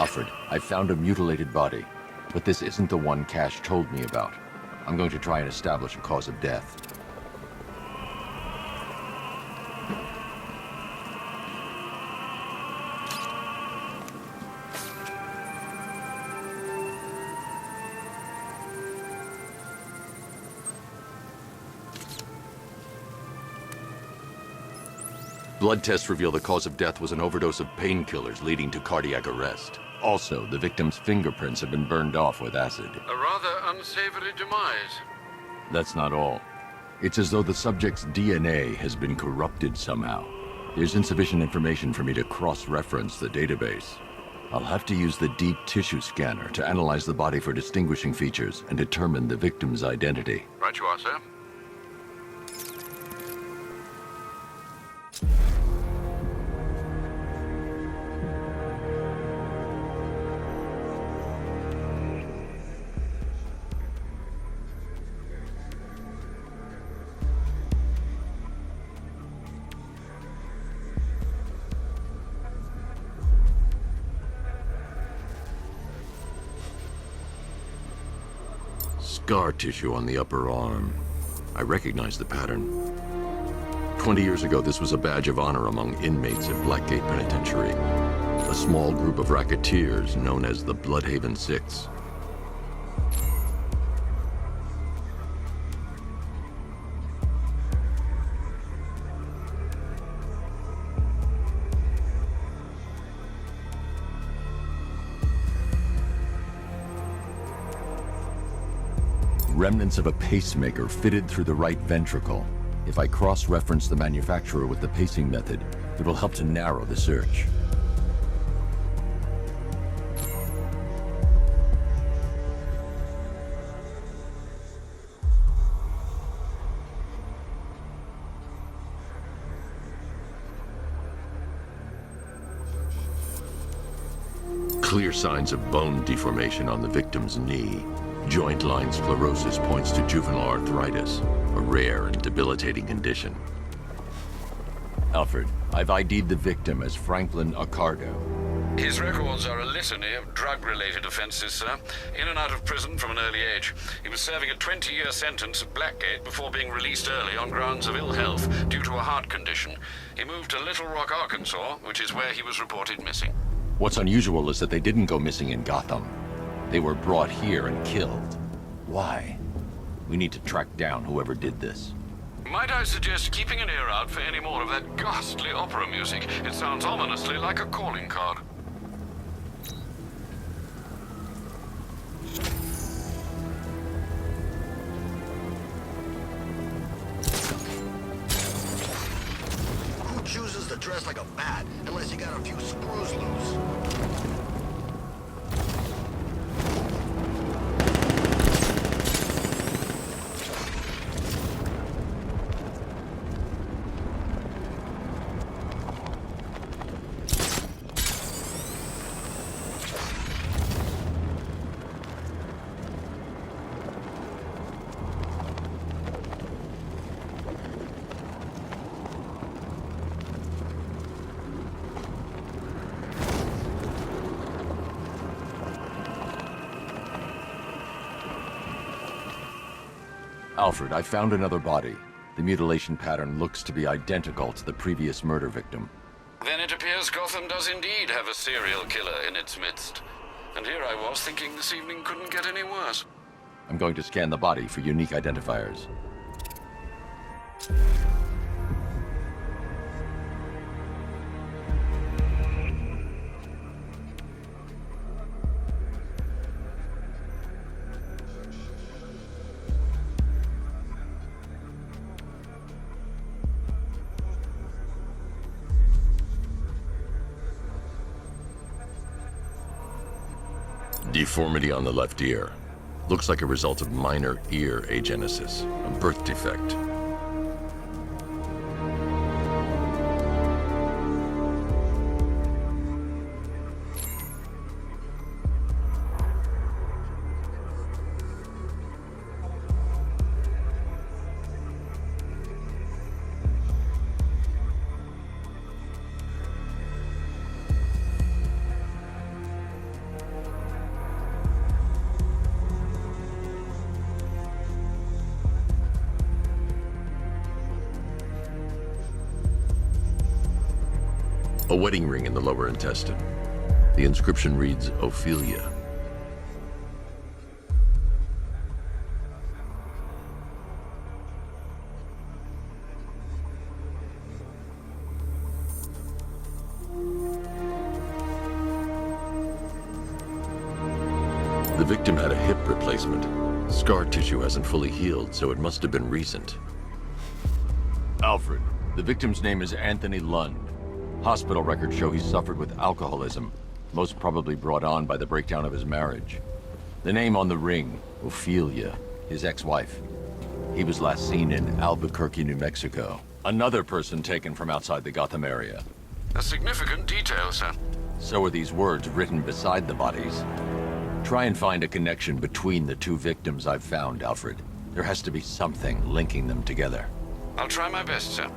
Alfred, I found a mutilated body, but this isn't the one Cash told me about. I'm going to try and establish a cause of death. Blood tests reveal the cause of death was an overdose of painkillers leading to cardiac arrest. Also, the victim's fingerprints have been burned off with acid. A rather unsavory demise. That's not all. It's as though the subject's DNA has been corrupted somehow. There's insufficient information for me to cross-reference the database. I'll have to use the deep tissue scanner to analyze the body for distinguishing features and determine the victim's identity. Right you are, sir. Scar tissue on the upper arm. I recognize the pattern. 20 years ago, this was a badge of honor among inmates at Blackgate Penitentiary. A small group of racketeers known as the Bloodhaven Six. Remnants of a pacemaker fitted through the right ventricle. If I cross-reference the manufacturer with the pacing method, it will help to narrow the search. Clear signs of bone deformation on the victim's knee. Joint line sclerosis points to juvenile arthritis, a rare and debilitating condition. Alfred, I've ID'd the victim as Franklin Accardo. His records are a litany of drug-related offenses, sir. In and out of prison from an early age. He was serving a 20-year sentence at Blackgate before being released early on grounds of ill health due to a heart condition. He moved to Little Rock, Arkansas, which is where he was reported missing. What's unusual is that they didn't go missing in Gotham. They were brought here and killed. Why? We need to track down whoever did this. Might I suggest keeping an ear out for any more of that ghastly opera music? It sounds ominously like a calling card. Who chooses to dress like a bat unless you got a few screws loose? Alfred, I found another body. The mutilation pattern looks to be identical to the previous murder victim. Then it appears Gotham does indeed have a serial killer in its midst. And here I was thinking this evening couldn't get any worse. I'm going to scan the body for unique identifiers. Deformity on the left ear. Looks like a result of minor ear agenesis, a birth defect. A wedding ring in the lower intestine. The inscription reads, Ophelia. The victim had a hip replacement. Scar tissue hasn't fully healed, so it must have been recent. Alfred, the victim's name is Anthony Lund. Hospital records show he suffered with alcoholism, most probably brought on by the breakdown of his marriage. The name on the ring, Ophelia, his ex-wife. He was last seen in Albuquerque, New Mexico. Another person taken from outside the Gotham area. A significant detail, sir. So are these words written beside the bodies. Try and find a connection between the two victims I've found, Alfred. There has to be something linking them together. I'll try my best, sir.